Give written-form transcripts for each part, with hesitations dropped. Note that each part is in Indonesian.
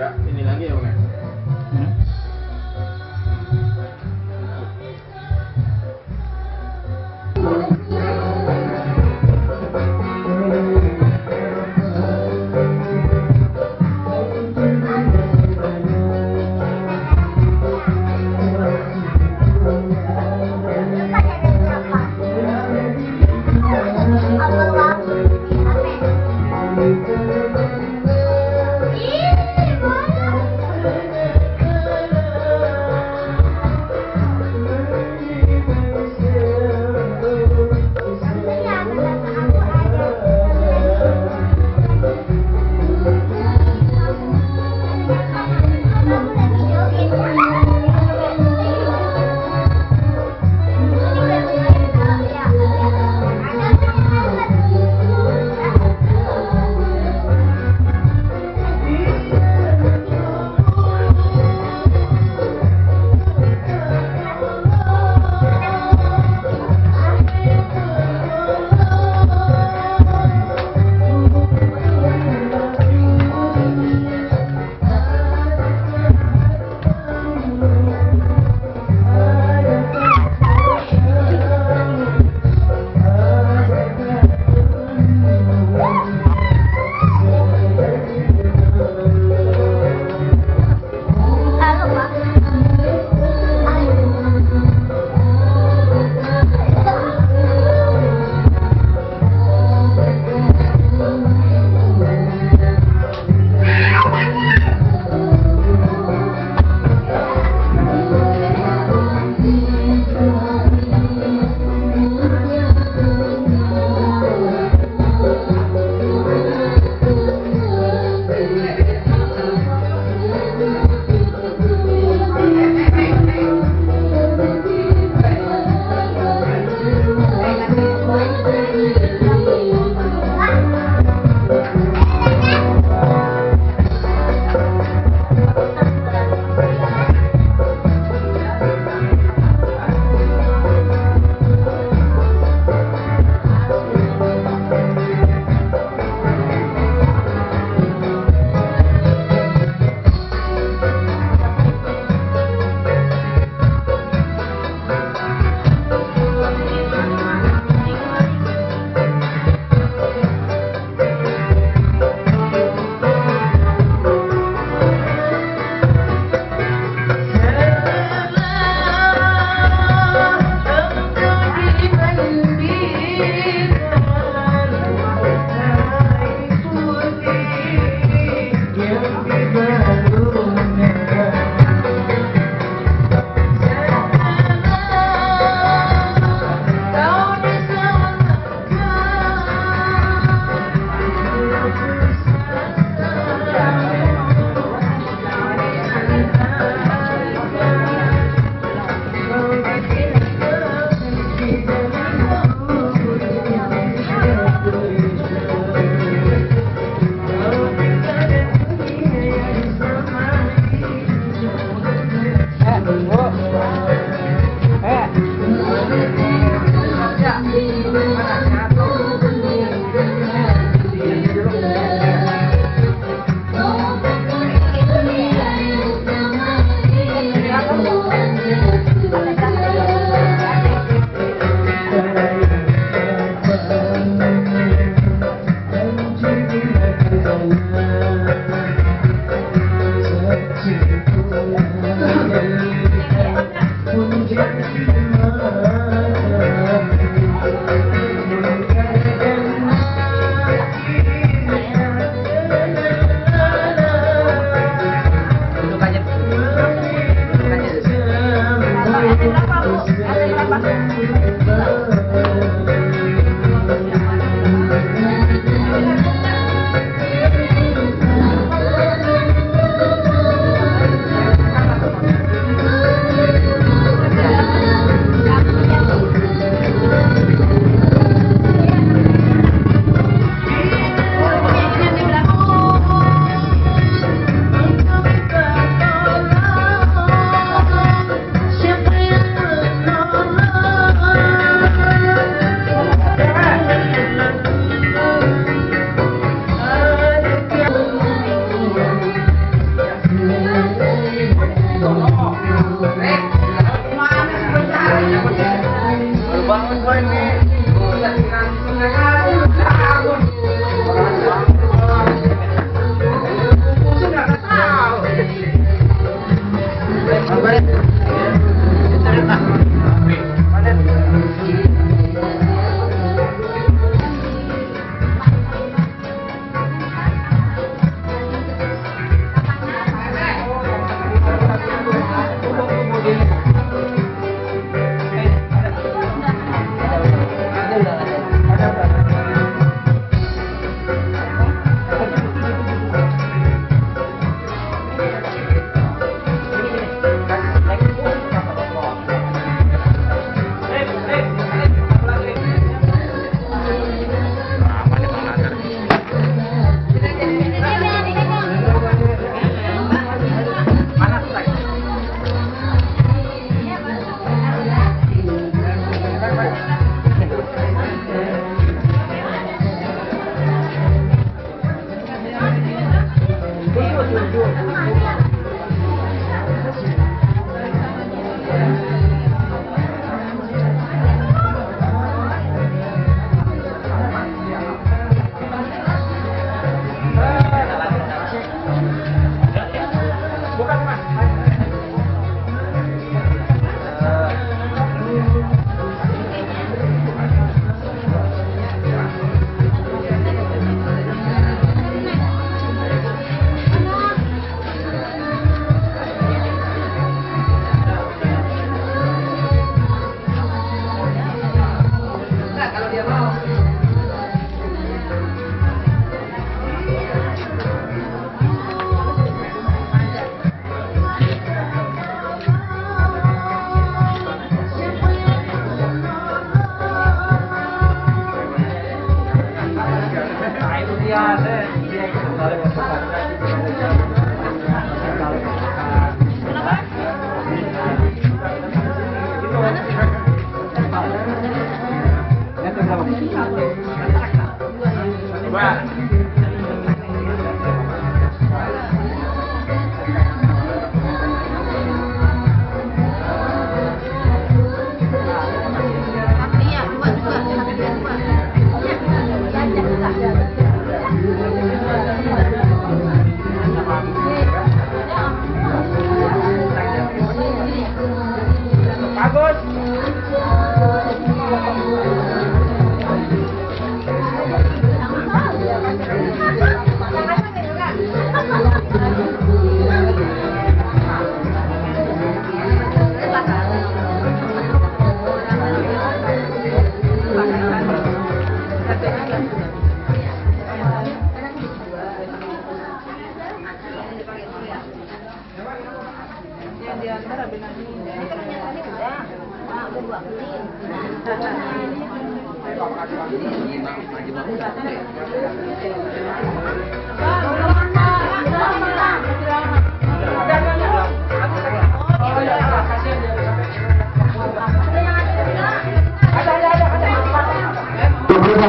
ada ini lagi ya bang ya?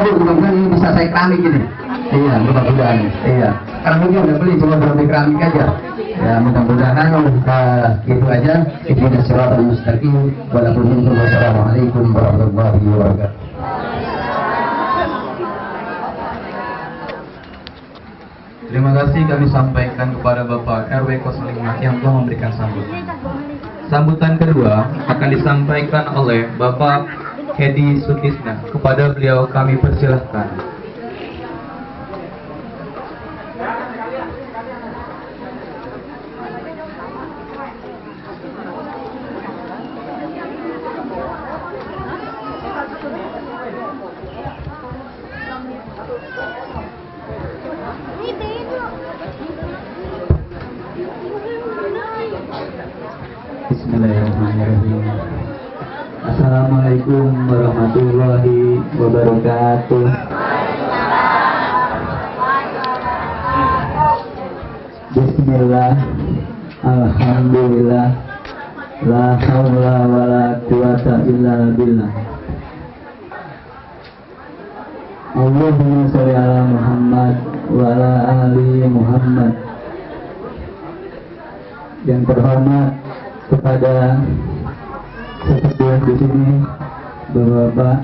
Mudah-mudahan ini bisa saya keramik gini. Iya, mudah-mudahan. Iya. Karena mungkin udah beli cuma berarti keramik aja. Ya, mudah-mudahan gitu aja. Ikhlas siratal mustaqim. Wassalamualaikum warahmatullahi wabarakatuh. Terima kasih kami sampaikan kepada Bapak RW 05 yang telah memberikan sambutan. Sambutan kedua akan disampaikan oleh Bapak Hedi Sutisna. Kepada beliau kami persilahkan. Bismillahirrahmanirrahim. Assalamualaikum warahmatullahi wabarakatuh. Bismillah, alhamdulillah, la haula wa la quwata illa billah. Allahumma sholli ala Muhammad wa ala ali Muhammad. Yang terhormat kepada sesepuh di sini, Bapak,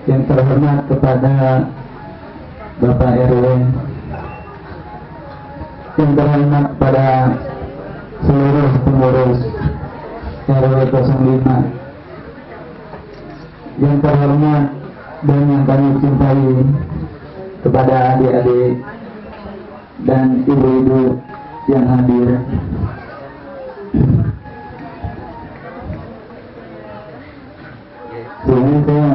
yang terhormat kepada Bapak RW, yang terhormat kepada seluruh pengurus RW 05, yang terhormat dan yang kami cintai kepada adik-adik dan ibu-ibu yang hadir. Ini saya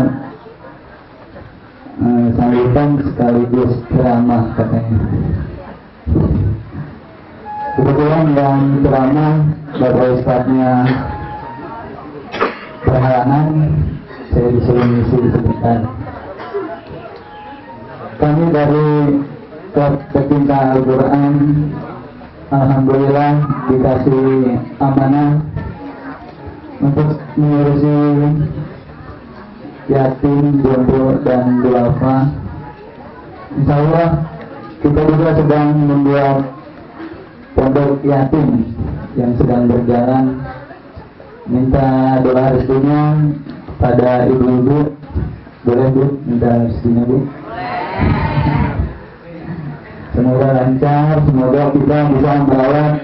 sambutan sekaligus ceramah katanya. Kebetulan yang ceramah Bapak Ustadznya perhalangan, saya disuruh ngisi sebentar. Kami dari klub pecinta Al-Quran, alhamdulillah dikasih amanah untuk mengurusi yatim, jomblo, dan duafa. Insya Allah kita juga sedang membuat pondok yatim yang sedang berjalan. Minta doa restunya pada ibu-ibu. Boleh Bu, minta restunya Bu? Semoga lancar, semoga kita bisa merawat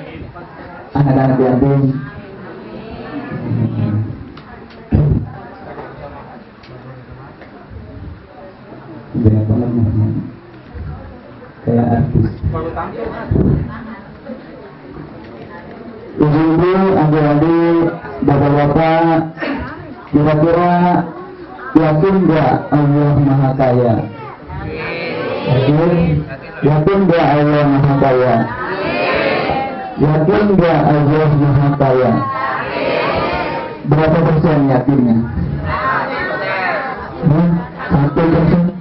anak-anak yatim. Banyak banget namanya, kayak artis. Ibu-ibu, adik-adik, bapak-bapak, kira-kira yakin gak Allah Maha Kaya? Yakin? Yakin gak Allah Maha Kaya? Yakin gak Allah Maha Kaya? Berapa persen yakinnya? 1%?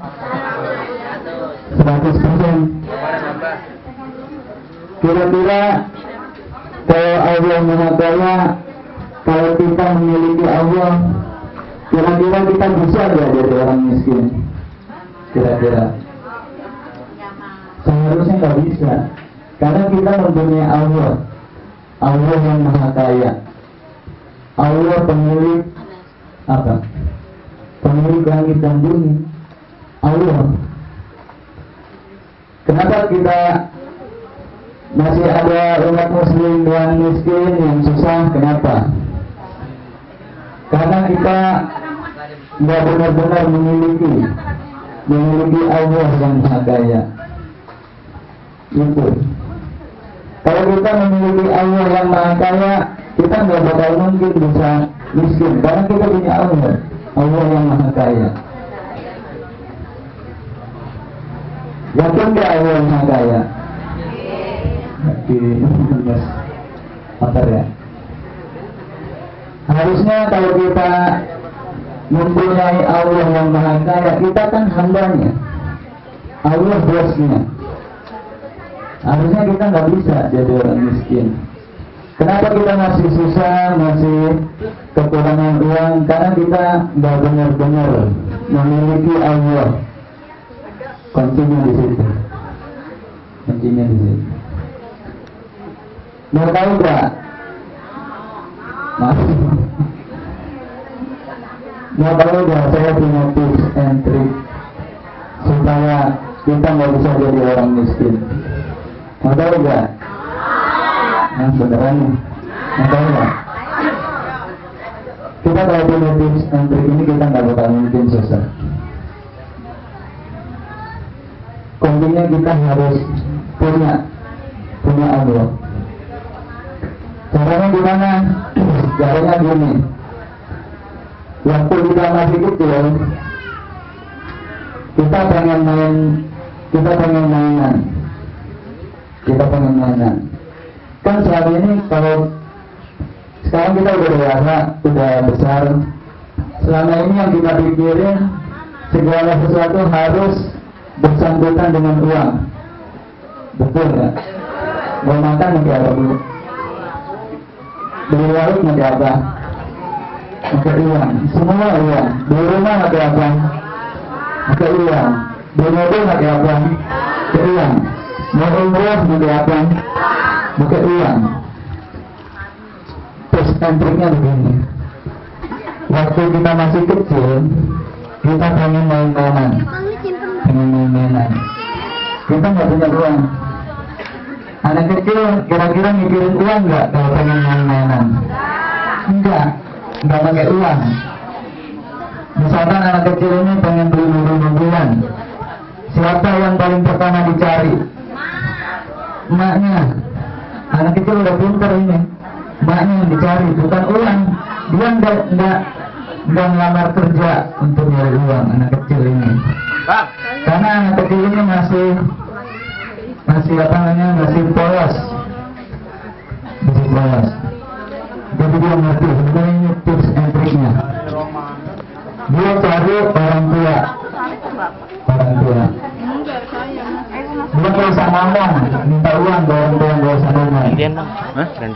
100%. Kira-kira kalau Allah Maha Kaya, kalau kita memiliki Allah, kira-kira kita bisa nggak jadi orang miskin? Kira-kira seharusnya nggak bisa, karena kita mempunyai Allah, Allah yang Maha Kaya, Allah pemilik apa? Pemilik langit dan bumi, Allah. Kenapa kita masih ada umat muslim yang miskin, yang susah? Kenapa? Karena kita nggak benar-benar memiliki Allah yang Maha Kaya. Itu. Kalau kita memiliki Allah yang Maha Kaya, kita nggak bakal mungkin bisa miskin, karena kita punya Allah yang Maha Kaya. Yakin nggak Allah yang Maha Kaya? Apa ya? Harusnya kalau kita mempunyai Allah yang Maha Kaya, kita kan hambanya, Allah bosnya. Harusnya kita nggak bisa jadi orang miskin. Kenapa kita masih susah, masih kekurangan uang? Karena kita nggak benar-benar memiliki Allah. Kuncinya di situ. Kuncinya di situ. Mau tahu nggak? Mau tahu nggak? Saya punya tips and trick supaya kita nggak bisa jadi orang miskin. Mau tahu nggak? Nah, beneran nih. Mau tahu nggak? Kita kalau punya tips and trick ini, kita nggak bakal mungkin susah. Kuncinya kita harus punya Allah. Caranya gimana? Caranya gini. Waktu kita masih kecil, kita pengen mainan. Kan saat ini kalau sekarang kita udah dewasa, udah besar. Selama ini yang kita pikirin, segala sesuatu harus bersangkutan dengan uang. Betul nggak? Mau makan pakai apa dulu? Beli warung pakai apa? Pakai uang. Semua uang. Beli rumah pakai apa? Pakai uang. Beli mobil pakai apa? Pakai uang. Mau umroh pakai apa? Pakai uang. Terus triknya begini. Waktu kita masih kecil, kita pengen main-mainan. Kita nggak punya uang. Anak kecil kira-kira mikirin uang nggak kalau pengen main-mainan? Enggak pakai uang. Misalkan anak kecil ini pengen beli mobil-mobilan, siapa yang paling pertama dicari? Emaknya. Anak kecil udah pintar ini, emaknya yang dicari, bukan uang. Dia nggak melamar kerja untuk nyari uang, anak kecil ini. Karena anak kecil ini masih polos. Jadi dia ngerti sebenarnya tips and triknya. Dia cari orang tua. Dia nggak usah ngomong, minta uang ke orang tua, nggak usah ngomong.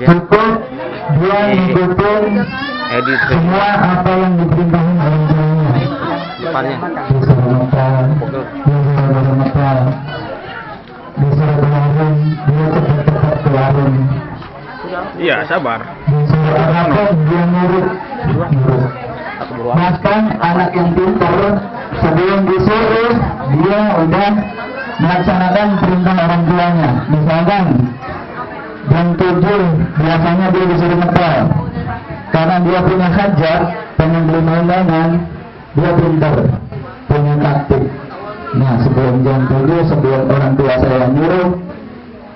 Cukup dia ngikutin semua apa yang diperintahkan orang tuanya. Disuruh makan, disuruh keluarin, dia cepat-cepat keluarin. Iya, sabar. Disuruh apa, dia nurut. Bahkan anak yang pintar, sebelum disuruh, dia udah melaksanakan perintah orang tuanya. Misalkan jam 7 biasanya dia disuruh ngepel, karena dia punya hajat, pengen beli mainan, dia pintar, punya taktik. Nah, sebelum jam 7, sebelum orang tua saya nyuruh,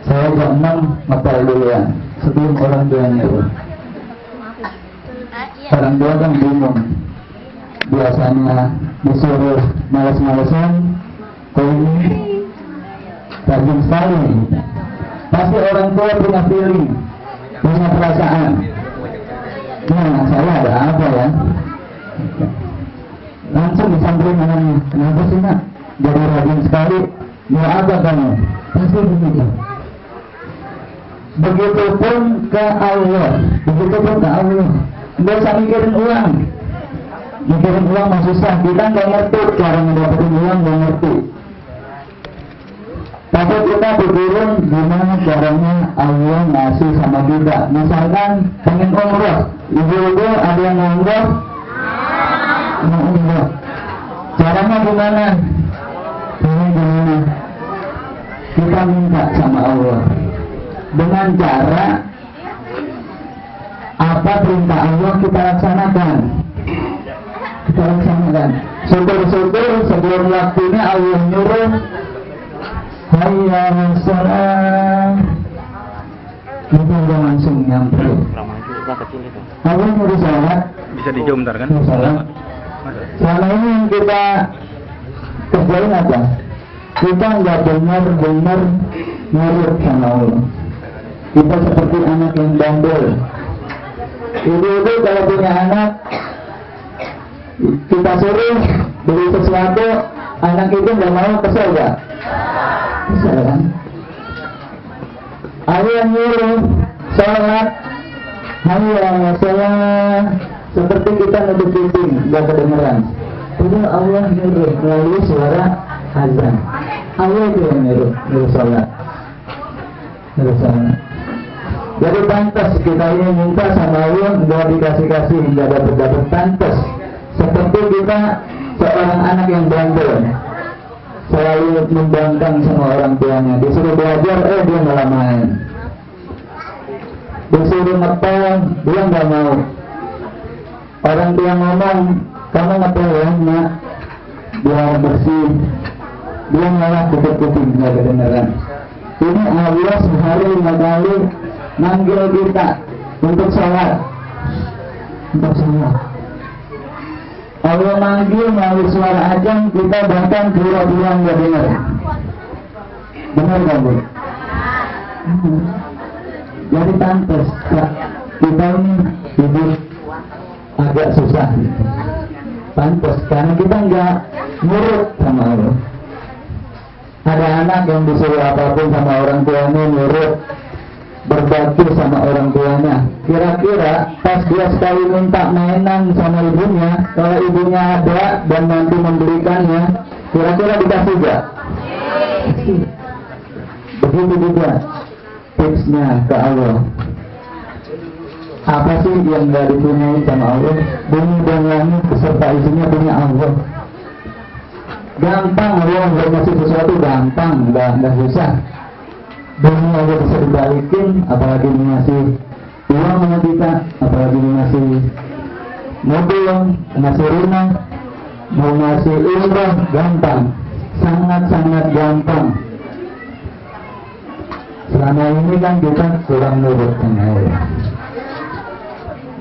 saya jam 6 ngepel dulu ya, sebelum orang tua nyuruh. Orang tua kan bingung, biasanya disuruh malas-malasan, kok ini rajin sekali. Pasti orang tua punya feeling, punya perasaan. Nah, saya ada apa ya? Langsung disamperin anaknya, kenapa sih nak jadi rajin sekali? Mau apa kamu? Pasti begitu. Begitupun ke Allah. Begitupun ke Allah. Nggak usah mikirin uang. Mikirin uang mah susah. Kita nggak ngerti cara mendapatkan uang, nggak ngerti. Tapi kita pikirin gimana caranya Allah ngasih sama kita. Misalkan pengen umroh, ibu-ibu ada yang umroh, mau umroh. Caranya gimana? Gimana? Kita minta sama Allah dengan cara apa perintah Allah kita laksanakan. Kita laksanakan. Syukur-syukur sebelum waktunya Allah nyuruh hayya 'alas shalah, kita udah langsung nyampe. Allah nyuruh sholat. Bisa di-zoom ntar kan? Sholat. Selama ini yang kita kerjain apa? Kita nggak benar-benar nurut sama Allah. Kita seperti anak yang bandel. Ibu-ibu kalau punya anak, kita suruh beli sesuatu, anak itu nggak mau, kesel nggak? Kesel kan? Ada yang nyuruh sholat, hayya sholat, seperti kita nutup kuping, nggak kedengeran. Itu Allah nyuruh melalui suara azan. Allah itu yang nyuruh sholat. Jadi pantas kita ini minta sama Allah, nggak dikasih-kasih, nggak dapat pantas. Seperti kita seorang anak yang bandel, selalu membangkang sama orang tuanya. Disuruh belajar, dia malah main. Disuruh ngepel, dia nggak mau. Orang tua ngomong, kamu ngepel ya nak, biar bersih. Dia malah tutup kuping, nggak kedengeran. Ini Allah sehari 5 kali manggil kita untuk sholat. Untuk sholat. Allah manggil melalui suara azan, kita bahkan pura-pura nggak dengar. Benar nggak Bu? Jadi pantas kita ini hidup agak susah. Pantas karena kita nggak nurut sama Allah. Ada anak yang disuruh apapun sama orang tuanya nurut, berbakti sama orang tuanya. Kira-kira pas dia sekali minta mainan sama ibunya, kalau ibunya ada dan nanti memberikannya, kira-kira dikasih gak? Begitu juga tipsnya ke Allah. Apa sih yang gak dipunyai sama Allah? Bumi dan langit beserta isinya punya Allah. Gampang Allah ngasih sesuatu, gampang, nggak susah. Dunia Allah bisa dibalikin, apalagi ngasih uang sama kita, apalagi ngasih mobil, ngasih rumah, mau ngasih umrah, gampang, sangat-sangat gampang. Selama ini kan kita kurang nurut sama Allah.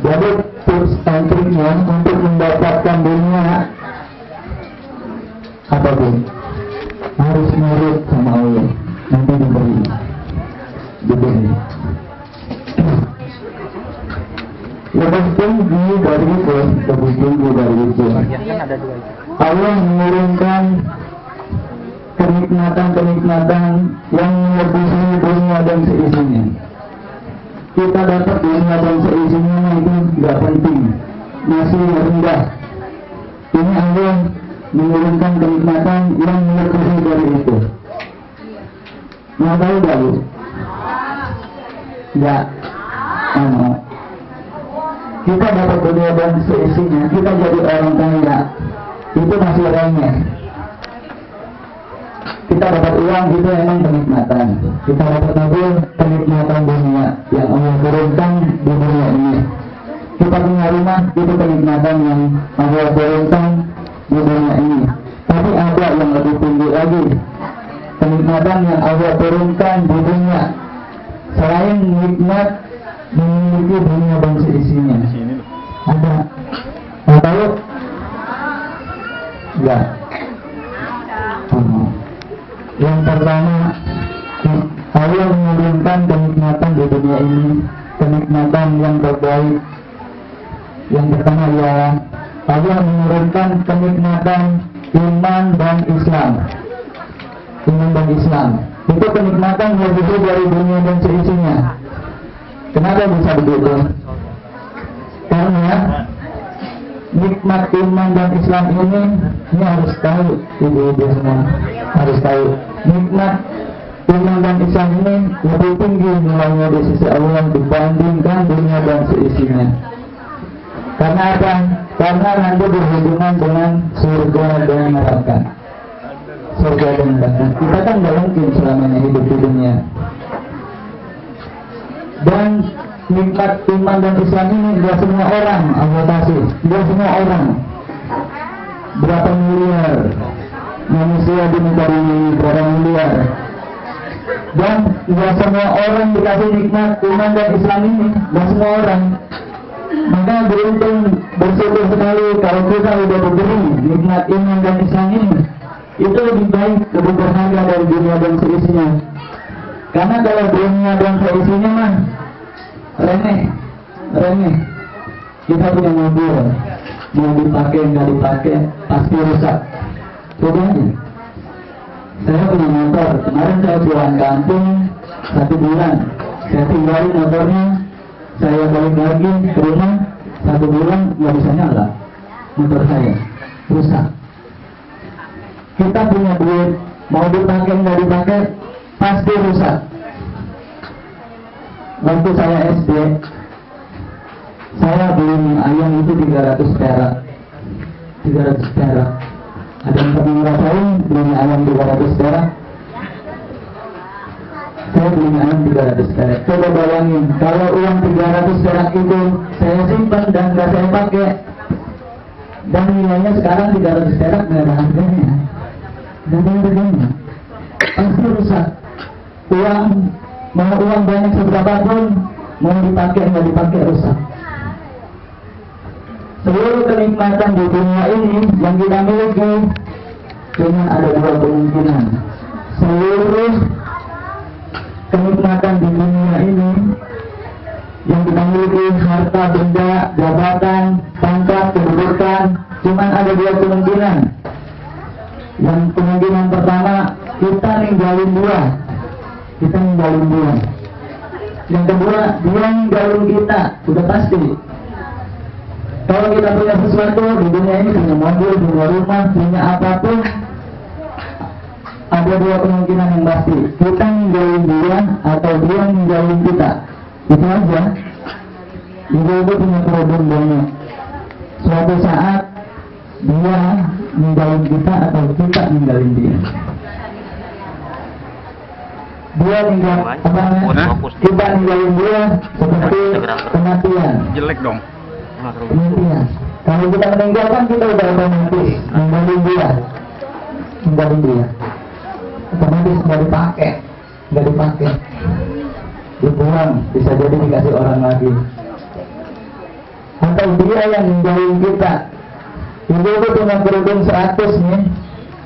Jadi tips and triknya untuk mendapatkan dunia apa pun harus nurut sama Allah, nanti diberi. Lebih tinggi dari itu, lebih tinggi dari itu, Allah menurunkan kenikmatan-kenikmatan yang melebihi dunia dan seisinya. Kita dapat dunia dan seisinya itu tidak penting, masih rendah. Ini Allah menurunkan kenikmatan yang melebihi dari itu. Mau tahu gak Bu? Enggak. Kita dapat dunia dan seisinya, kita jadi orang kaya, itu masih remeh. Kita dapat uang, itu emang kenikmatan. Kita dapat mobil, kenikmatan dunia yang Allah turunkan di dunia ini. Kita punya rumah, itu kenikmatan yang Allah turunkan di dunia ini. Tapi ada yang lebih tinggi lagi, kenikmatan yang Allah turunkan di dunia. Selain nikmat memiliki dunia dan seisinya, ada. Mau tahu? Enggak. Yang pertama, Allah menurunkan kenikmatan di dunia ini, kenikmatan yang terbaik. Yang pertama ya, Allah menurunkan kenikmatan iman dan Islam. iman dan Islam. Itu kenikmatan yang lebih dari dunia dan seisinya. Kenapa bisa begitu? Karena nikmat iman dan Islam ini harus tahu, ibu-ibu semua harus tahu, nikmat iman dan Islam ini lebih tinggi nilainya di sisi Allah dibandingkan dunia dan seisinya. Karena apa? Karena nanti berhubungan dengan surga dan neraka. Surga dan neraka. Kita kan nggak mungkin selamanya hidup di dunia. Dan nikmat iman dan Islam ini tidak semua orang Allah kasih, tidak semua orang. Berapa miliar manusia di muka bumi, berapa miliar. Dan tidak semua orang dikasih nikmat iman dan Islam ini, tidak semua orang. Maka beruntung, bersyukur sekali kalau kita sudah diberi nikmat iman dan Islam ini. Itu lebih baik, lebih berharga dari dunia dan seisinya. Karena kalau dunia dan seisinya mah remeh. Kita punya mobil, mau dipakai nggak dipakai pasti rusak. Contohnya, saya punya motor. Kemarin saya pulang kampung 1 bulan, saya tinggalin motornya. Saya balik lagi ke rumah 1 bulan nggak bisa nyala, motor saya rusak. Kita punya duit, mau dipakai nggak dipakai pasti rusak. Waktu saya SD, saya beli mie ayam itu 300 perak. 300 perak. Ada yang pernah ngerasain beli mie ayam 300 perak? Saya beli mie ayam 300 perak. Coba bayangin, kalau uang 300 perak itu saya simpan dan nggak saya pakai, dan nilainya sekarang 300 perak nggak ada harganya. Nggak ada harganya. Pasti rusak. Mau uang banyak seberapa pun, mau dipakai nggak dipakai rusak. Seluruh kenikmatan di dunia ini yang kita miliki cuma ada 2 kemungkinan. Seluruh kenikmatan di dunia ini yang kita miliki, harta, benda, jabatan, pangkat, kedudukan, cuma ada 2 kemungkinan. Yang kemungkinan pertama, kita ninggalin dia. Kita ninggalin dia. Yang kedua, dia ninggalin kita, sudah pasti. Kalau kita punya sesuatu di dunia ini, punya mobil, punya rumah, punya apapun, ada 2 kemungkinan yang pasti. Kita ninggalin dia atau dia ninggalin kita. Itu aja. Ibu-ibu punya problem banyak. Suatu saat dia ninggalin kita atau kita ninggalin dia. Dia tinggal apa namanya? Kita ninggalin dia seperti kematian. Jelek dong. Kematian. Kalau kita meninggalkan, kita udah otomatis ninggalin dia. Otomatis nggak dipakai. Dibuang, bisa jadi dikasih orang lagi. Atau dia yang ninggalin kita. Ibu punya kerudung 100 nih,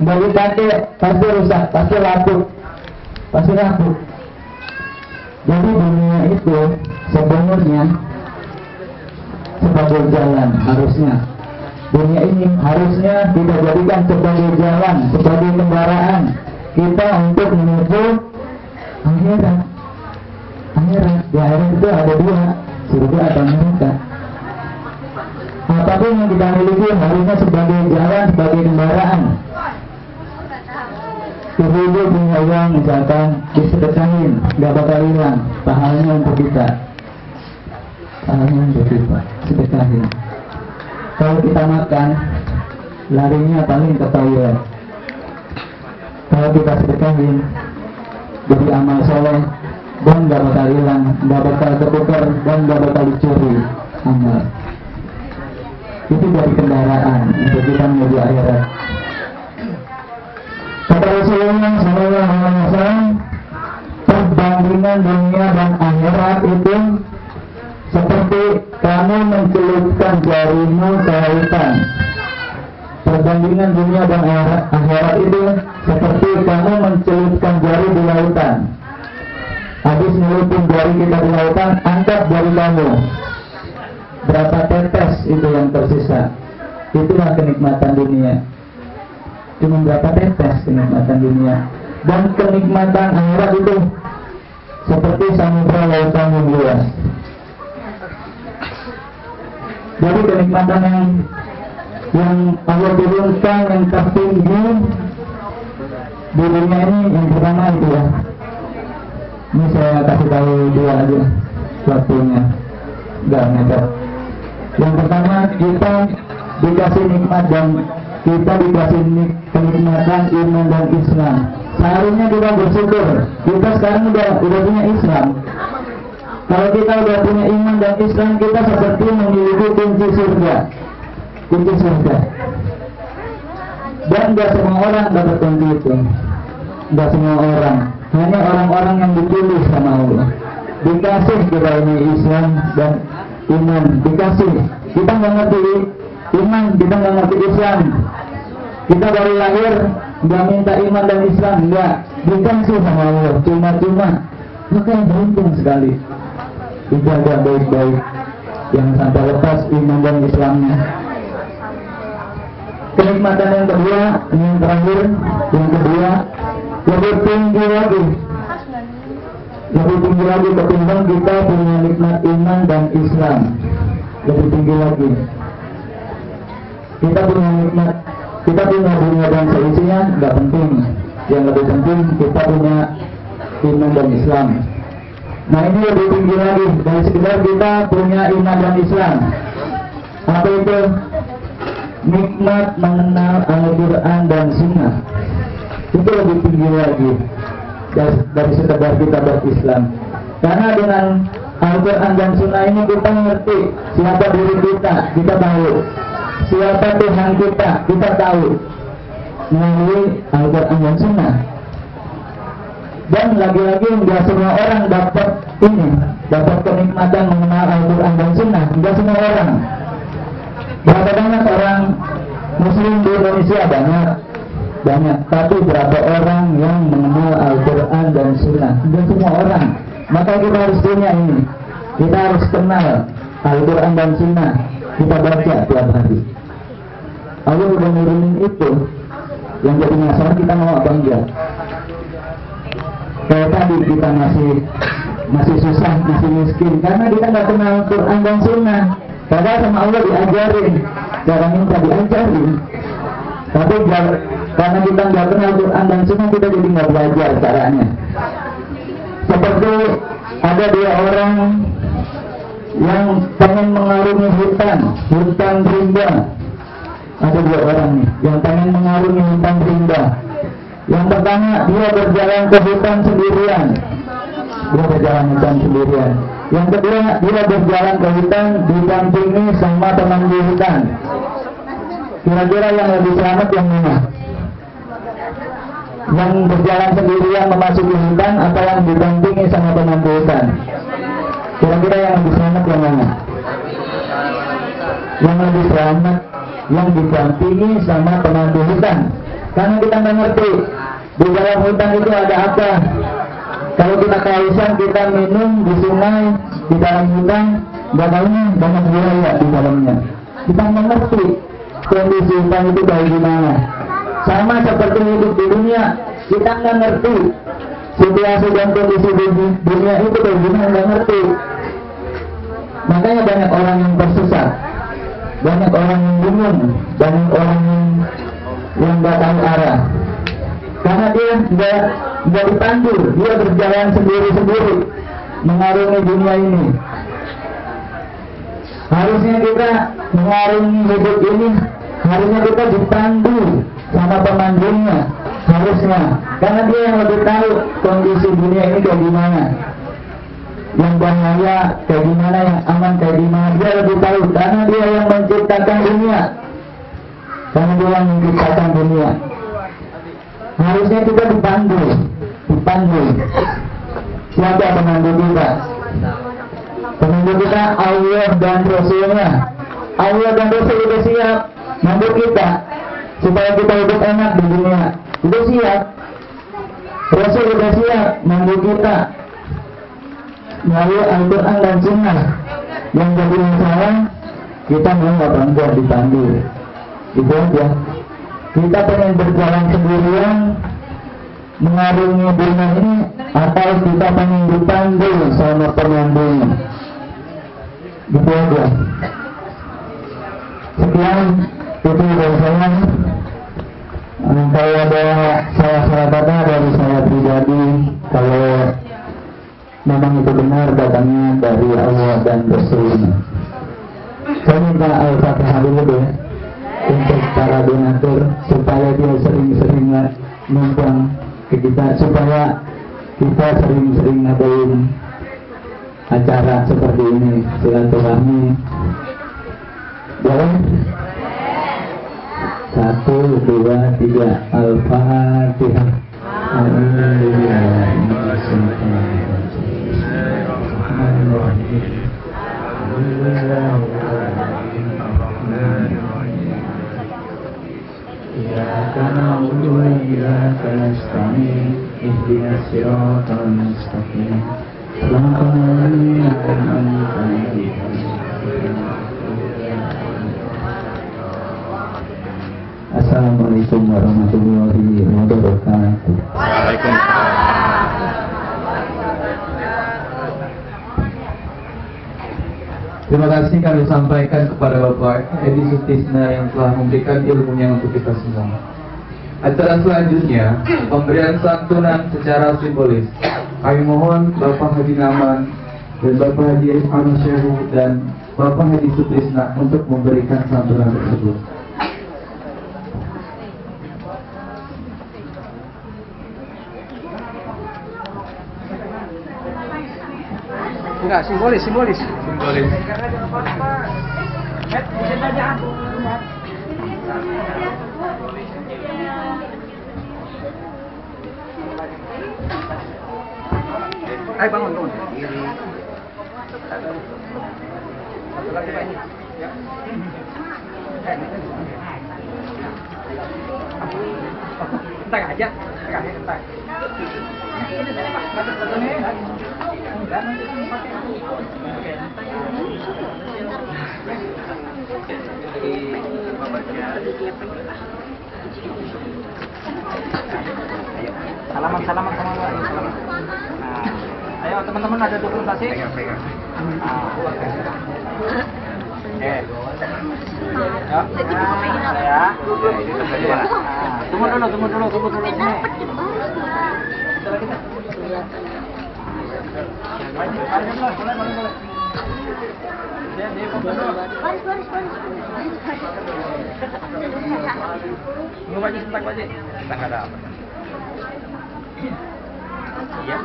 nggak dipakai, pasti rusak, pasti lapuk. Jadi dunia itu sebenarnya sebagai jalan, harusnya dunia ini harusnya kita jadikan sebagai jalan, sebagai kendaraan kita untuk menuju akhirat. Di akhirat itu ada 2, surga atau neraka. Apapun yang kita miliki harusnya sebagai jalan, sebagai kendaraan. Ibu-ibu punya uang misalkan disedekahin, gak bakal hilang pahalanya untuk kita. Sedekahin. Kalau kita makan, larinya paling ke toilet. Kalau kita sedekahin, jadi amal soleh, dan gak bakal hilang, gak bakal ketukar, dan gak bakal dicuri amal. Itu dari kendaraan untuk kita menuju akhirat. Kata Rasulullah SAW, perbandingan dunia dan akhirat itu seperti kamu mencelupkan jarimu ke lautan. Perbandingan dunia dan akhirat itu seperti kamu mencelupkan jari di lautan. Habis nyelupin jari kita di lautan, angkat jari kamu. Berapa tetes itu yang tersisa? Itulah kenikmatan dunia. Cuma berapa tetes kenikmatan dunia. dan kenikmatan akhirat itu seperti samudra lautan yang luas. Jadi kenikmatan yang Allah turunkan yang tertinggi di dunia ini yang pertama itu ya. Ini saya kasih tahu dua aja waktunya, nggak mepet. Yang pertama kita dikasih nikmat dan kita dikasih kenikmatan iman dan Islam. Seharusnya kita bersyukur. Kita sekarang udah punya Islam. Kalau kita udah punya iman dan Islam, kita seperti memiliki kunci surga. Kunci surga. Dan nggak semua orang dapat kunci itu. Nggak semua orang. Hanya orang-orang yang dipilih sama Allah. Dikasih kita ini Islam dan iman. Dikasih. Kita nggak ngerti iman, kita nggak ngerti Islam. Kita baru lahir nggak minta iman dan Islam, nggak dikasih sama Allah. Cuma-cuma. Maka beruntung sekali. Dijaga baik-baik, yang sampai lepas iman dan Islamnya. Kenikmatan yang kedua, yang terakhir, yang kedua lebih tinggi lagi ketimbang kita punya nikmat iman dan Islam. Lebih tinggi lagi kita punya nikmat, kita punya dunia dan seisinya nggak penting. Yang lebih penting kita punya iman dan Islam. Nah ini lebih tinggi lagi dari sekedar kita punya iman dan Islam. Apa itu? Nikmat mengenal Al-Quran dan Sunnah. Itu lebih tinggi lagi dari sekedar kita berislam. Karena dengan Al-Quran dan Sunnah ini kita mengerti siapa diri kita tahu. Siapa Tuhan kita tahu melalui Al-Quran dan Sunnah. Dan lagi-lagi nggak semua orang dapat kenikmatan mengenal Al-Quran dan Sunnah. Nggak semua orang. Berapa banyak orang Muslim di Indonesia? Banyak. Tapi berapa orang yang mengenal Al-Quran dan Sunnah? Nggak semua orang. Maka kita harus punya ini. Kita harus kenal Al-Quran dan Sunnah. Kita baca tiap hari. Allah udah nurunin itu. Yang jadi masalah kita mau apa enggak? Kayak tadi kita masih susah, masih miskin karena kita nggak kenal Quran dan Sunnah. Padahal sama Allah diajarin, cara minta diajarin. Tapi karena kita nggak kenal Quran dan Sunnah, kita jadi nggak belajar caranya. Seperti ada dua orang yang pengen mengarungi hutan rimba. Ada dua orang nih yang pengen mengarungi hutan rimba. Yang pertama, dia berjalan ke hutan sendirian. Yang kedua, dia berjalan ke hutan didampingi sama pemandu hutan. Kira-kira yang lebih selamat yang mana? Yang berjalan sendirian memasuki hutan atau yang didampingi sama pemandu hutan? Kira-kira yang lebih selamat yang mana? Yang lebih selamat yang didampingi sama pemandu hutan. Karena kita nggak ngerti di dalam hutan itu ada apa. Kalau kita kehausan, kita minum di sungai, di dalam hutan, nggak tahunya banyak buaya di dalamnya. Kita nggak ngerti kondisi hutan itu kayak gimana. Sama seperti hidup di dunia, kita nggak ngerti situasi dan kondisi di dunia itu kayak gimana, nggak ngerti. Makanya banyak orang yang tersesat, banyak orang yang bingung, banyak orang yang nggak tahu arah. Karena dia nggak dipandu, dia berjalan sendiri-sendiri mengarungi dunia ini. Harusnya kita mengarungi hidup ini, harusnya kita dipandu sama pemandunya, harusnya. Karena dia yang lebih tahu kondisi dunia ini kayak gimana, yang bahaya kayak gimana, yang aman kayak gimana. Dia lebih tahu karena dia yang menciptakan dunia. Karena dia yang menciptakan dunia. Harusnya kita dipandu. Siapa pemandu kita? Pemandu kita Allah dan Rasulnya. Allah dan Rasul sudah siap mandu kita supaya kita hidup enak di dunia. Sudah siap. Rasul sudah siap mandu kita melalui Al-Quran dan Sunnah. Yang jadi masalah kita mau nggak dipandu. Itu aja. Kita pengen berjalan sendirian, mengarungi bunga ini atau kita pengen dipanggil sama pemandunya. Gitu aja. Sekian itu dari saya. Kalau ada salah kata dari saya pribadi, kalau memang itu benar datangnya dari Allah dan Rasulnya. Saya minta Al-Fatihah dulu deh untuk para donatur supaya dia sering-sering numpang ke kita, supaya kita sering-sering ngadain acara seperti ini, silaturahmi. Boleh? 1, 2, 3 Al-Fatihah. Iyyaka na'budu wa iyyaka nasta'in ihdinas siratal mustaqim siratal ladzina an'amta 'alaihim. Assalamualaikum warahmatullahi wabarakatuh. Terima kasih kami sampaikan kepada Bapak Edi Sutisna yang telah memberikan ilmunya untuk kita semua. Acara selanjutnya, pemberian santunan secara simbolis. Kami mohon Bapak Haji Naman dan Bapak Haji Anusyehu dan Bapak Edi Sutisna untuk memberikan santunan tersebut. Enggak, simbolis. Simbolis. Ayo bangun. Entar aja. Entar. Salaman sama Mbak. Nah, ayo teman-teman ada dokumentasi. Ya. Tunggu dulu sini. Tunggu Pak Haji, sebentar Pak Haji. Kita nggak ada apa. Iya.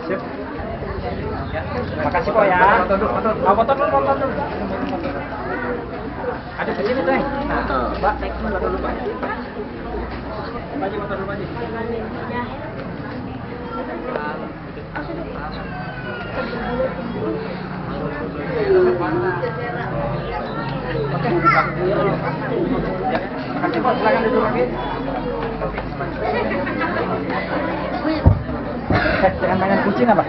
Sip. Ya. Makasih kok ya. Foto dulu. Ada di sini teh. Nah, Mbak, foto dulu Pak. Pak Haji, foto dulu Pak Haji. Oke. Ya, makasih Pak, silakan duduk lagi. Jangan main kucing apa?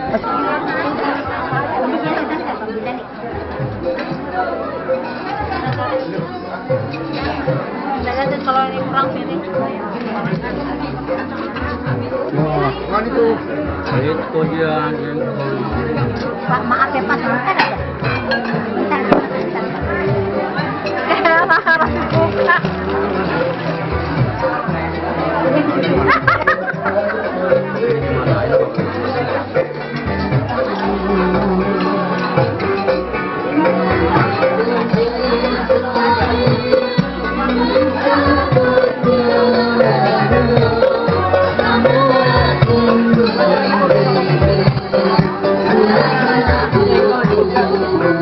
Jangan kalau ini kurang ini. Kan itu. Itu dia. Pak, maaf ya Pak, sebentar aja.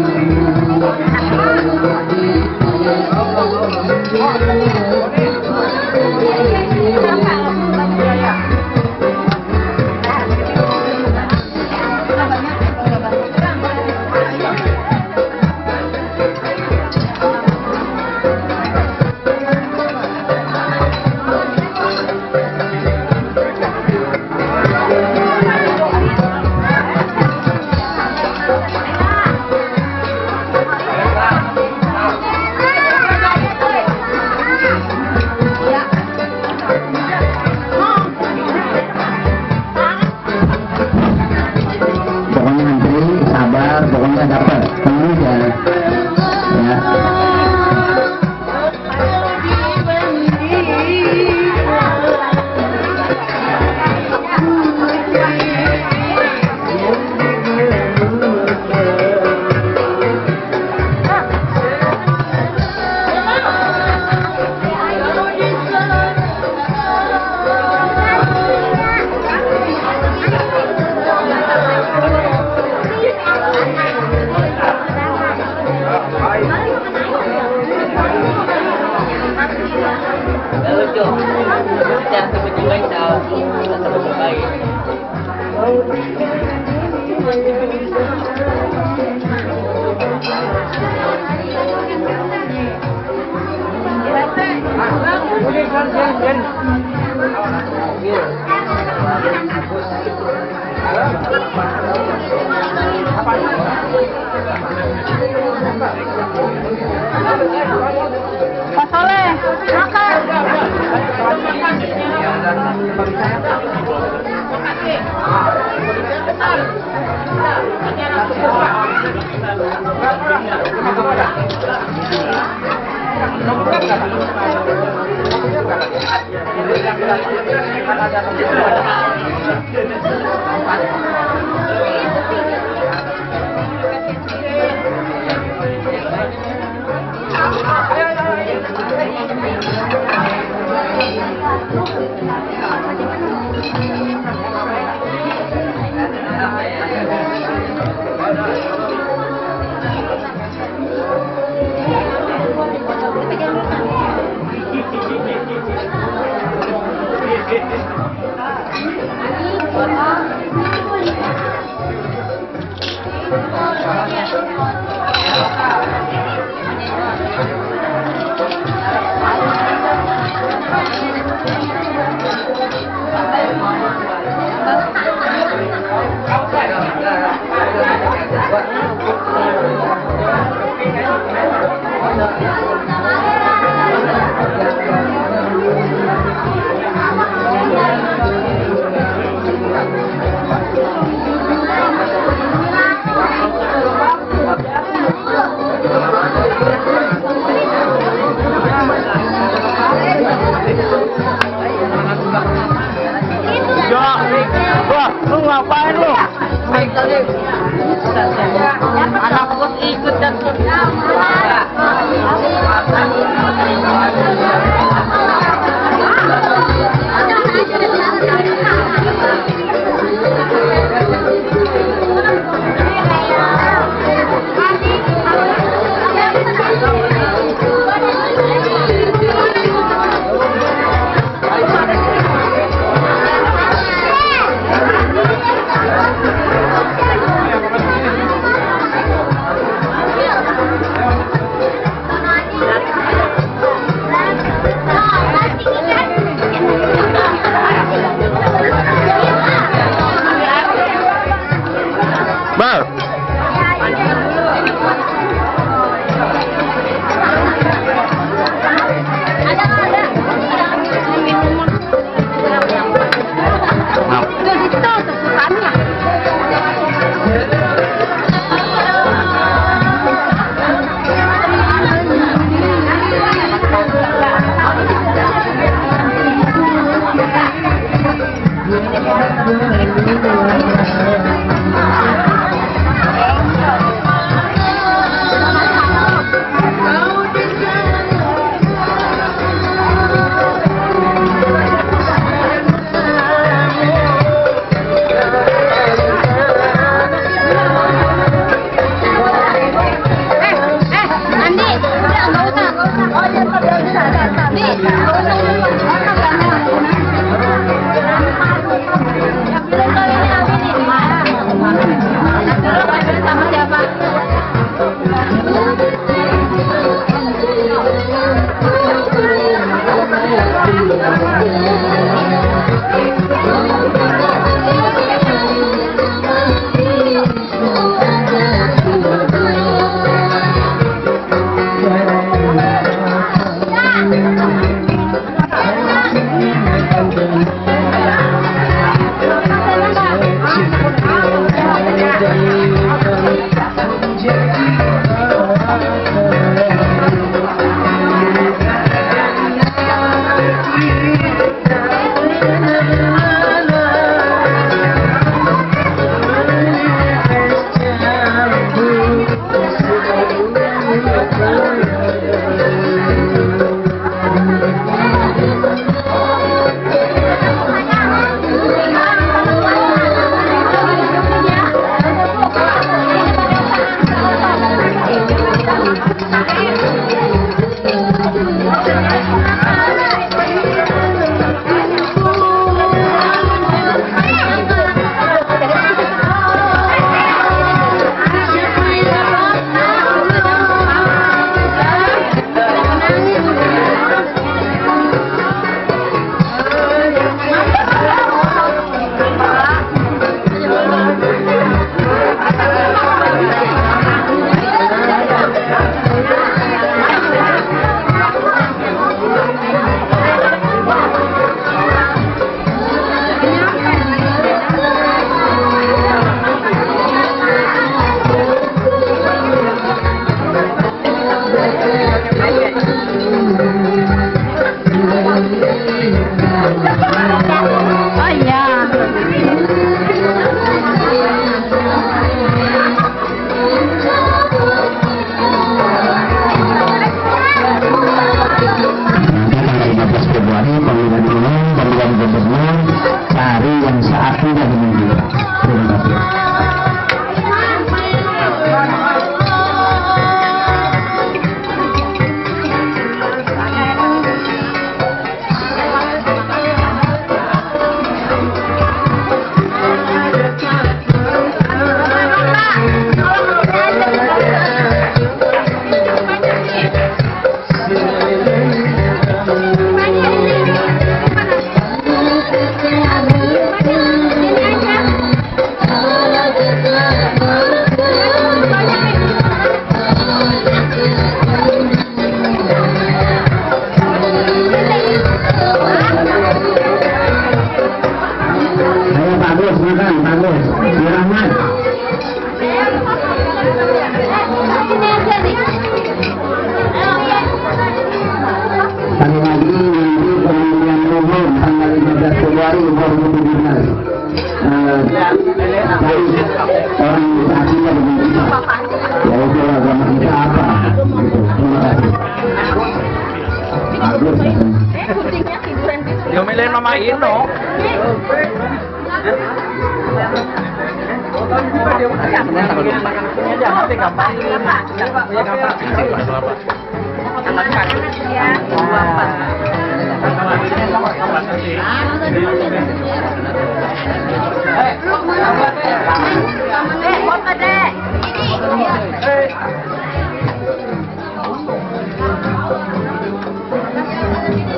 Thank you. Jangan sampai baik tahu. Jangan sampai baik. Pak Soleh, makan. Lu ngapain lu? Anak bos ikut dan Yang bilang kali ini Tolong cari yang seartinya dengan kita. Terima kasih. Sekali lagi nanti pemilihan umum tanggal 15 Februari 2017. Orang saksinya begitu. Ya itu agama kita apa? Gitu. Terima kasih. Bagus. Diomelin Mama Ino.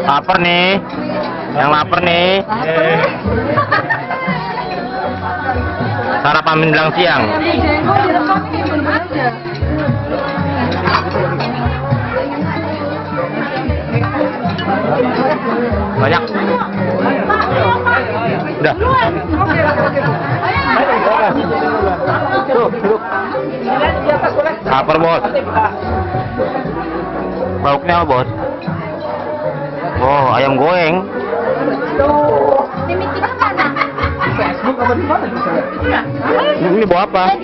Lapar nih, yang lapar nih. Sarapan menjelang siang. Banyak. Udah. Lapar bos. Lauknya apa bos? Oh, ayam goreng. Ini bawa apa?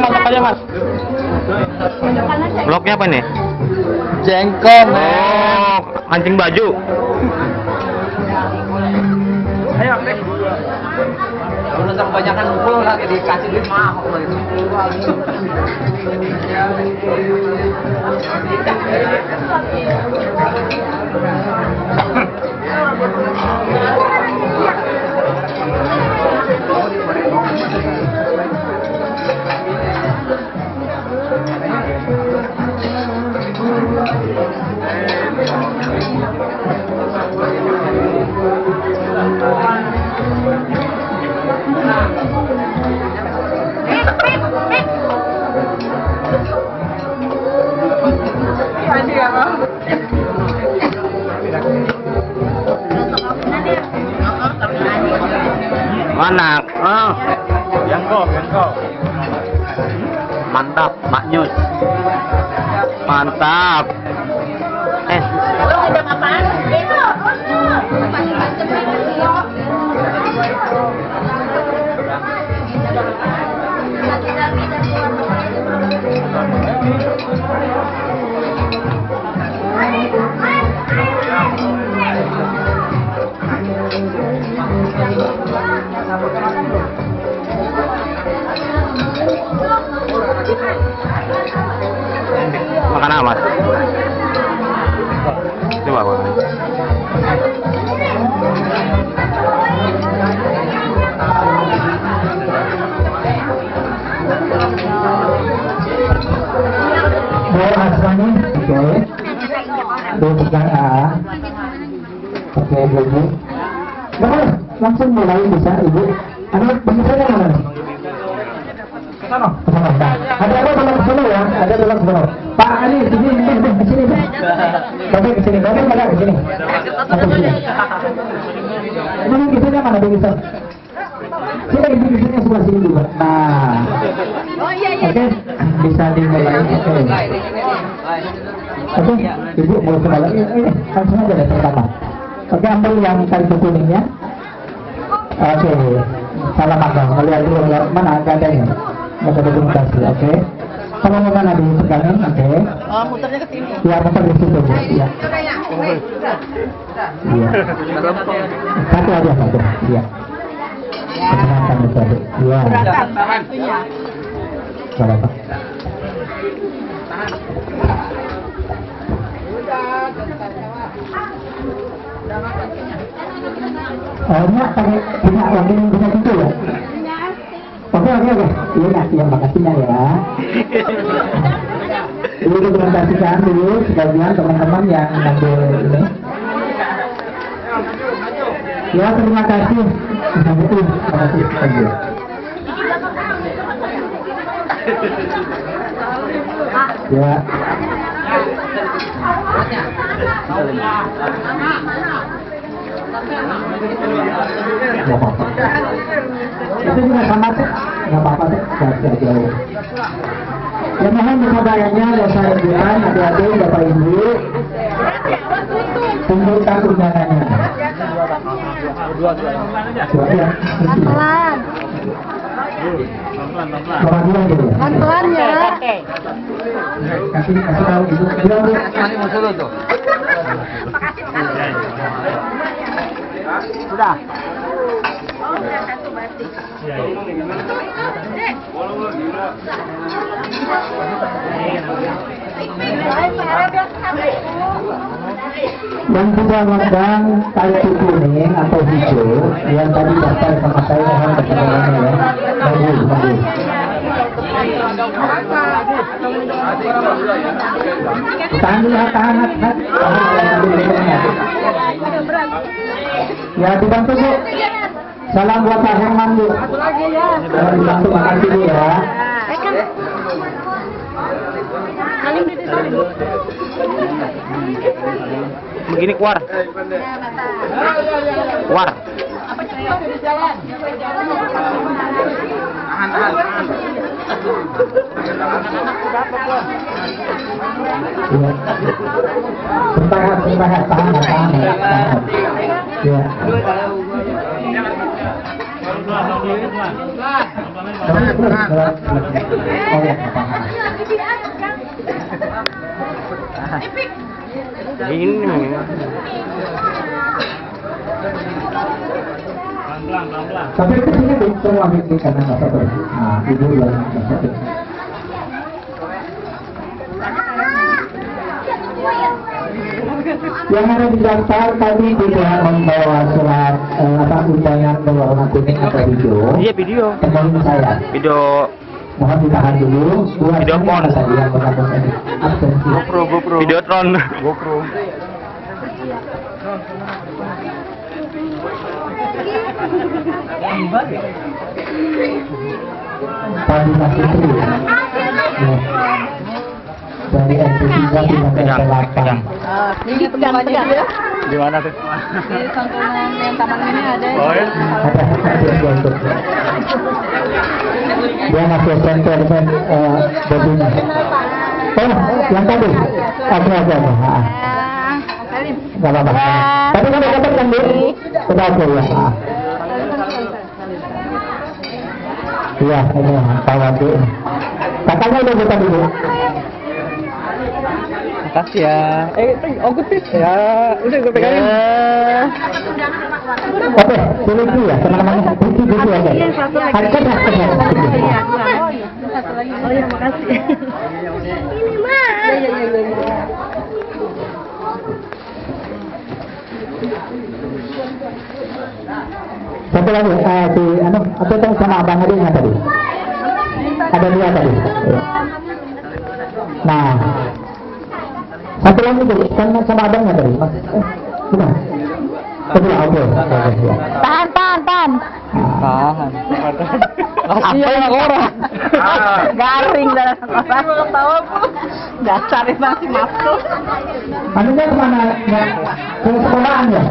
Masuk aja mas. Bloknya apa nih? Jengkol. Oh, kancing baju. Ayo, Nek. Kalau udah kebanyakan ngumpul lagi dikasih duit mahal lagi. Mana? Oh. Yang kok. Mantap, Mak Nyus. Mantap. Makan apa mas? Coba apa? Bawa asmanya, oke. Bukan A. Oke, Ibu. Nah, langsung mulai bisa Ibu. Ada bisa mana? Sana. Ada tolong kesini ya, ada tolong kesini. Pak Ali, sini, kesini. Bapak kesini, bapak pada kesini. Ini kesini mana bisa? Sini ibu-ibunya sebelah sini juga. Nah, oke, bisa dimulai. Oke, ibu mau kembali. Langsung aja deh pertama. Oke, ambil yang kartu kuningnya. Oke, salah makan. Melihat dulu mana gadanya. Maka dokumentasi. Oke. Kalau mau mana dipegangin, oke. Oh, muternya ke sini. Ya, muter di situ, Bu. Ya. Iya. Satu aja, satu. Iya. Perkenalkan itu aja. Iya. Berapa? Ini pakai punya lagi yang punya itu ya? Oke. Iya, makasihnya ya. Dulu dokumentasikan dulu sebagian teman-teman yang ngambil ini. Ya, terima kasih. Terima kasih. Ya. Nggak apa-apa. Itu juga sama tuh, nggak apa-apa tuh, nggak jauh. Ya mohon bersabarnya, dosa ibuan, adik-adik, bapak ibu, tunjukkan undangannya. Ya. Pelan. Pelan gitu ya. Pelan ya. Kasih tahu ibu. Bilang Bu. Sudah. Yang sudah memegang kartu kuning atau hijau yang tadi daftar sama saya mohon kesabarannya ya. Bagus. Tahan. Ya dibantu Bu. Salam buat Pak Herman Bu. Dibantu, makasih Bu ya. Begini keluar. Keluar. Bertahan, tahan. Ya. Ini. Sampai ke sini Bu, semua mikir karena nggak sabar. Nah, ibu yang nggak sabar. Yang ada di daftar tadi tidak membawa surat undangan berwarna kuning atau hijau. Iya video. Temuin saya. Video. Mohon ditahan dulu. Video phone. Tadi yang mengatakan absensi. GoPro. Videotron. GoPro. Tadi masih Putri. Dari NP3 pindah ke NP8. Ini temannya dia. Di mana tuh? Di santunan yang taman ini ada. Oh ya. Ada untuk dia masih center dan bajunya. Oh, yang tadi. Oke. Gak apa-apa. Tapi kan dapat kan Bu? Sudah oke ya. Iya, ini Pak Wadi. Katanya udah buka dulu. Makasih ya. Ya, udah gue pegangin. Oke, pilih dulu ya, teman-teman. Pilih dulu aja. Harkat. Satu lagi. Oh iya, makasih. Ini mah. Iya. Satu lagi, apa itu sama abang adiknya tadi? Ada dua tadi. Nah, satu lagi tuh, kan sama abangnya tadi, Mas. Sudah. Oke. Tahan. Tahan. Kasihan orang. Garing darah orang. Tahu Bu. Dasar emang si masuk. Anunya kemana? Ya, ke sekolahan ya?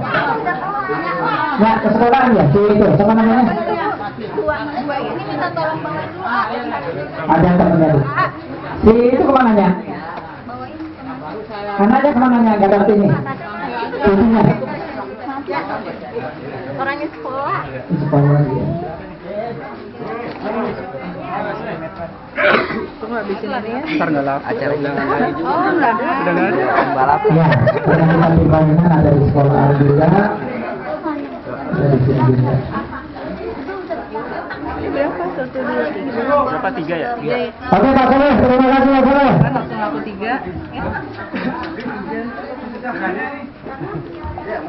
Ya, ke sekolahan ya? Si itu, sama namanya? dua ini minta tolong bawa dulu. Ada yang terpenuh. Si itu kemananya? Karena aja kemananya gak ngerti nih. Itunya. Orangnya sekolah. Sekolah lagi ya. Ntar nggak laku. Acara udah nggak lagi juga. Oh, enggak. Udah nggak ada. Balap. Ya, organisasi bangunan ada di sekolah juga. Ada di sini juga. Berapa? 1, 2, 3. Berapa 3 ya? Iya. Oke Pak Soleh, terima kasih Pak Soleh. Kan langsung aku 3.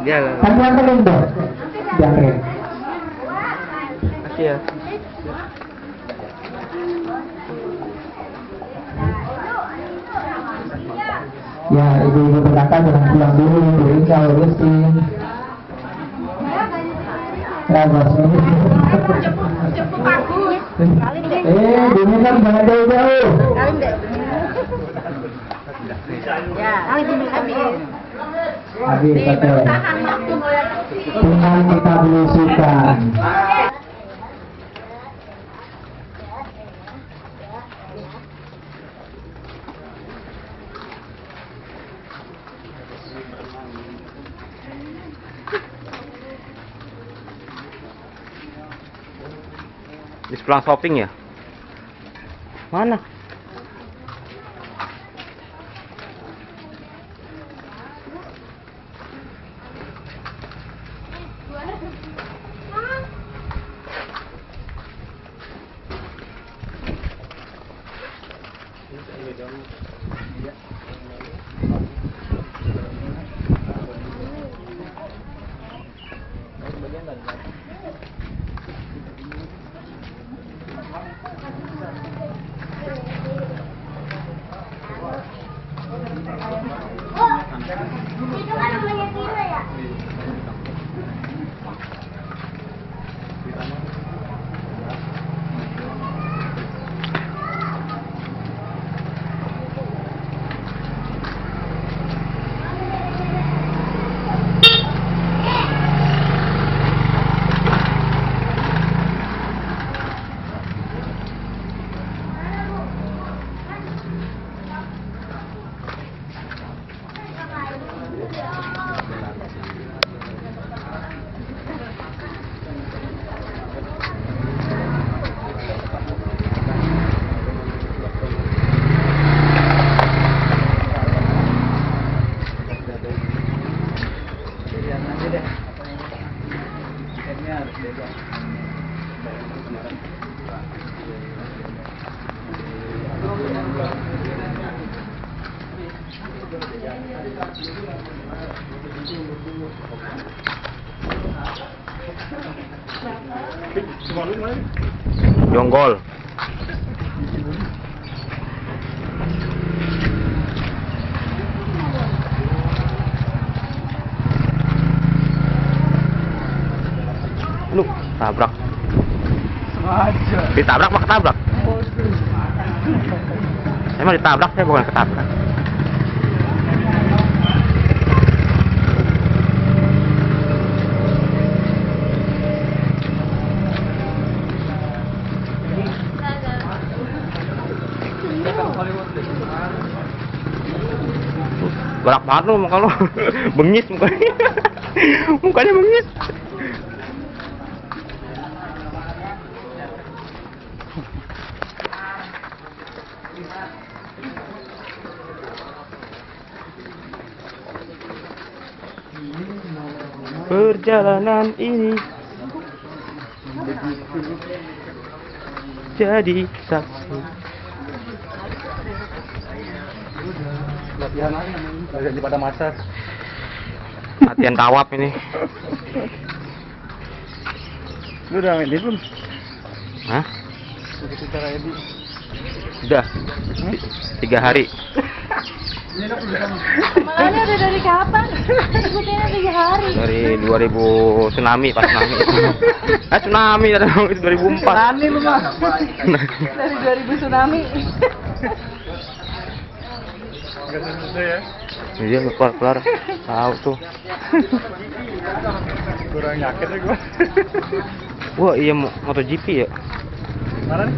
Dia. Tapi yang paling dong. Jangan. Makasih ya. Ya, ibu-ibu berkata jangan pulang dulu, berikan urusin. Ya, bos ini. Cukup bagus. Ini kan jangan jauh-jauh. Kalim deh. Ya, kali ini habis. Habis betul. Tahan waktu mulai. Tinggal kita belusukan. Habis pulang shopping ya? Mana? Itu kan namanya Tira ya? Jonggol. Lu tabrak. Ditabrak apa ketabrak? Emang ditabrak, saya bukan ketabrak. Galak banget lu muka lu. Bengis mukanya. Mukanya bengis. Perjalanan ini jadi saksi. Latihan daripada masak. Latihan tawaf ini. Lu udah main belum? Hah? Begitu cara edit. Sudah. 3 hari. Makanya udah dari kapan? Ikutinnya 3 hari. Dari 2000 tsunami, pas tsunami. Tsunami dari 2004. Tani lu mah. Dari 2000 tsunami. Enggak selesai ya. Iya, kelar. Tahu tuh. Kurang yakin ya gua. Wah, iya MotoGP ya? Mana nih?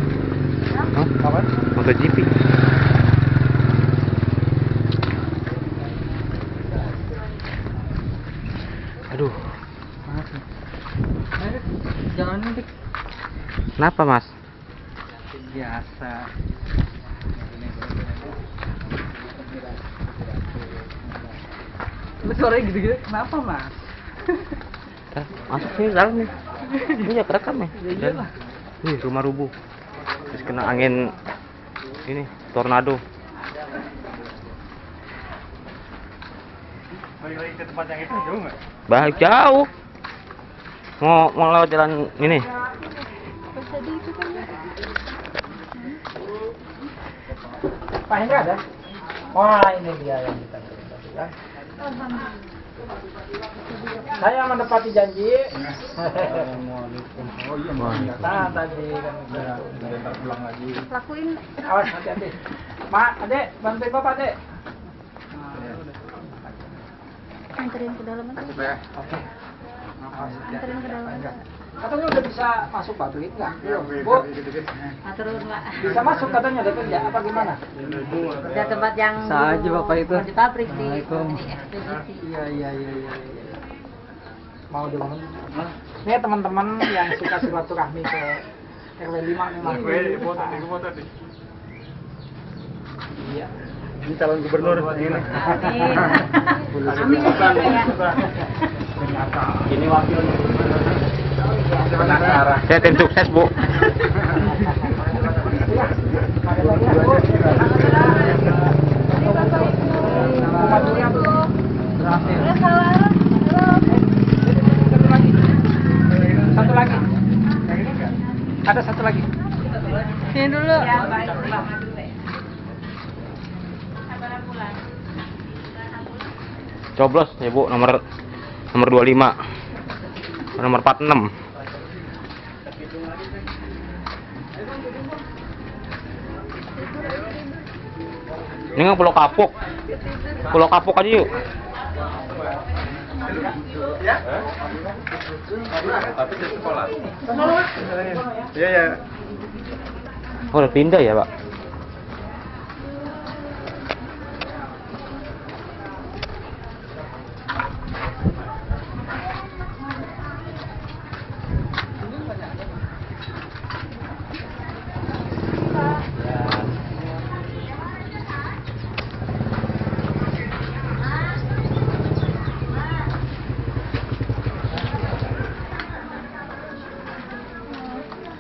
Hah? Apa? MotoGP. Aduh, Jangan nih. kenapa Mas? Biasa. Lu suaranya gitu-gitu. Kenapa, Mas? Masuk sini dalam nih. Ini ya kerekam nih. Ya iyalah. Wih, rumah rubuh. Terus kena angin ini, tornado. Balik lagi ke tempat yang itu jauh nggak? Bahaya jauh. Mau lewat jalan ini. Pak Hendra ada? Wah, ini dia yang kita tadi ya. Saya menepati janji. Assalamualaikum. Oh iya, Mas. Tadi kan udah pulang lagi. Lakuin. Awas, hati-hati. Mak, Adek, bantuin Bapak, Adek. Anterin ke dalam aja. Oke. Anterin ke dalam aja. Katanya udah bisa masuk Pak Duit enggak? Belum. Bu, Aturun, Pak. bisa masuk katanya ada kerja apa gimana? Udah tempat yang Saja Bapak itu. di pabrik di Assalamualaikum. ekspedisi. Iya. Mau dibangun. Nih teman-teman yang suka silaturahmi ke RW 5 nih Mas. Foto nih. Iya. Ini calon gubernur ini. Amin ya. Ini wakilnya. Saya tim sukses, Bu. Satu lagi. Ada satu lagi. Sini dulu. Coblos ya, Bu, nomor 25. Nomor 46. Ini nggak Pulau Kapuk. Pulau Kapuk aja yuk. Iya. Oh, udah pindah ya, Pak?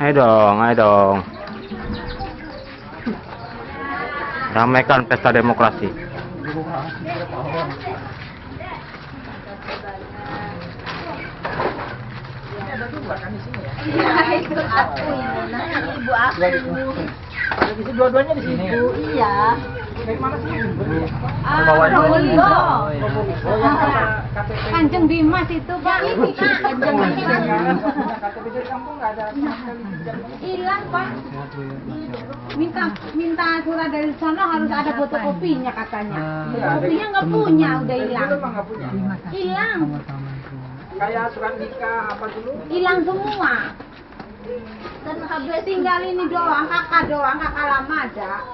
Ayo dong. Ramaikan pesta demokrasi. Iya, ikut aku ini. Nah, ibu aku. Bisa dua-duanya di sini. Iya. Dari mana sih? Probolinggo. Oh, yang KTP. Kanjeng Dimas itu, Pak. Ini, Pak. Kanjeng Dimas. KTP dari kampung nggak ada sama sekali pinjam. Hilang, Pak. Minta surat dari sana harus ada fotokopinya katanya. Fotokopinya nggak punya, udah hilang. Dulu mah nggak punya. Hilang. Kayak surat nikah apa dulu? Hilang semua. Dan habis tinggal ini doang, kakak lama ada.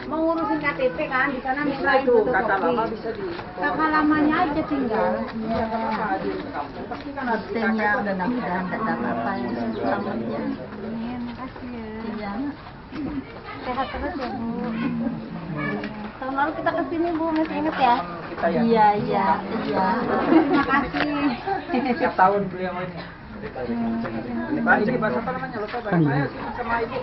Mau ngurusin KTP kan, di sana Bisa minta itu, kata fotokopi. lama bisa di. Kakak lamanya aja tinggal. Iya, nggak apa-apa di kampung. Pasti kan harus di Sistemnya KTP. mudah-mudahan tidak apa-apa ya. Selamatnya. Iya. Sehat terus ya, Bu. Tahun lalu kita kesini, Bu, masih ingat ya? Kita ya. Iya. Terima kasih. Setiap tahun beliau ini. Pak, ini bahasa apa namanya? Lupa Pak. Saya sini sama Ibu.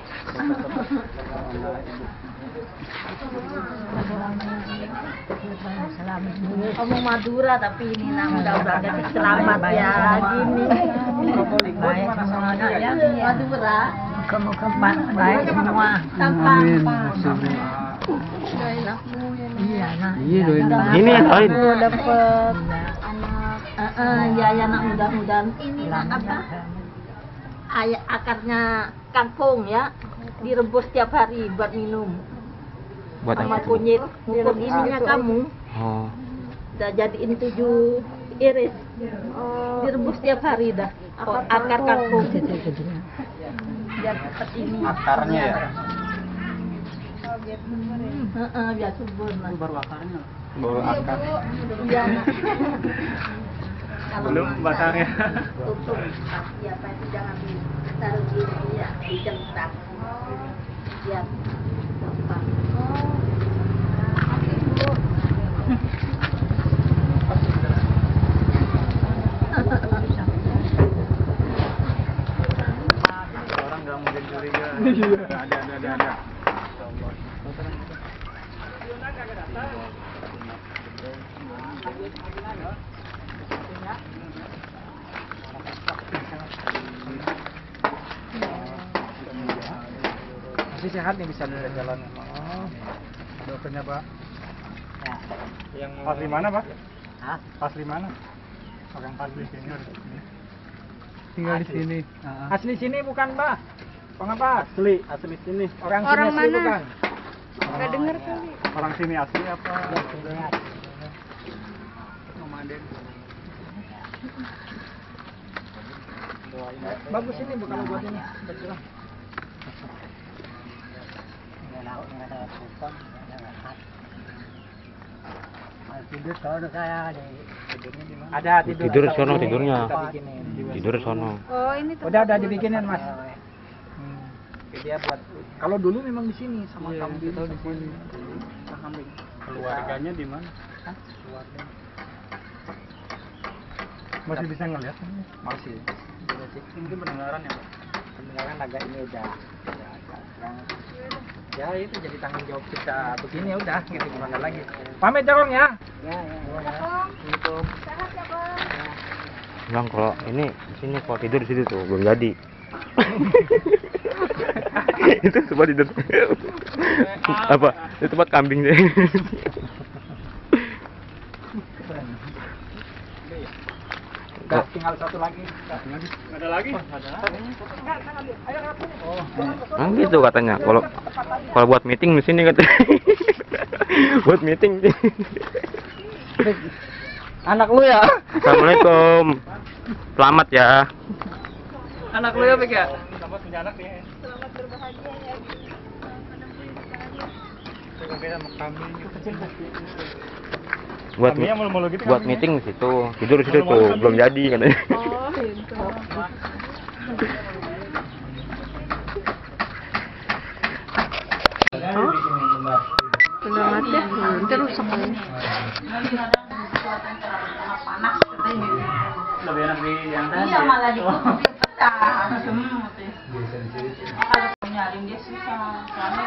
Kamu Madura tapi ini udah ganti selamat ya gini. Baik semuanya ya. Madura. Muka-muka baik semua. Tampang. Iya, nah. Ini yang lain. Dapat anak. Ya anak mudah-mudahan ini apa? Akarnya kangkung ya. Direbus tiap hari buat minum. Buat Sama apa? kunyit. Ngukur ininya kamu. Oh. Udah jadiin 7 iris. Direbus tiap hari dah. Akar kangkung. Biar cepat ini. Akarnya ya. Biar subur mas. Baru akarnya. Baru akar. Iya nak. Belum batangnya. Tutup. Siapa itu jangan ditaruh gini ya, dijentang. Biar gampang. Orang nggak mungkin curiga. Ada. Masih sehat nih, bisa jalan. Oh, dokternya Pak. Yang asli mana Pak? Hah? Asli mana? Orang asli sini di sini. Tinggal di sini. Asli sini bukan Pak? Pengapa? Asli sini. Orang sini asli mana? bukan? Nggak dengar kali. Orang sini asli apa? Nomaden. Bagus ini bu kalau buat ini. Betul. Tidur sono saya ada Tidur sono tidurnya. Tidur sono. Oh ini tuh. Udah dibikinin Mas. Dia buat kalau dulu memang di sini sama kambing di sini. Kambing. Keluarganya di mana? Hah? Keluarga. Masih bisa ngelihat? Masih. Mungkin pendengaran ya, Pak. Pendengaran agak ini udah ya itu jadi tanggung jawab kita begini udah gitu gimana lagi. Pamit Jong ya. Ya. Untuk Bang, kalau ini di sini kalau tidur di situ tuh belum jadi. Itu tempat tidur. Apa? Itu tempat kambing deh. udah tinggal satu lagi. Ada lagi? Nah, gitu katanya. Kalau buat meeting di sini katanya. Buat meeting. Anak lu ya? Assalamualaikum. Selamat ya. Anak lu ya, Bek ya? Selamat punya anak nih. Selamat berbahagia ya. Beda sama kambing kecil. Buat gitu buat meeting di situ. Tidur di situ tuh belum jadi katanya. Oh itu. Pengamat ya, terus sekali. Lebih enak di yang tadi. Iya malah dikutuk pecah. Kalau nyaring dia susah. Karena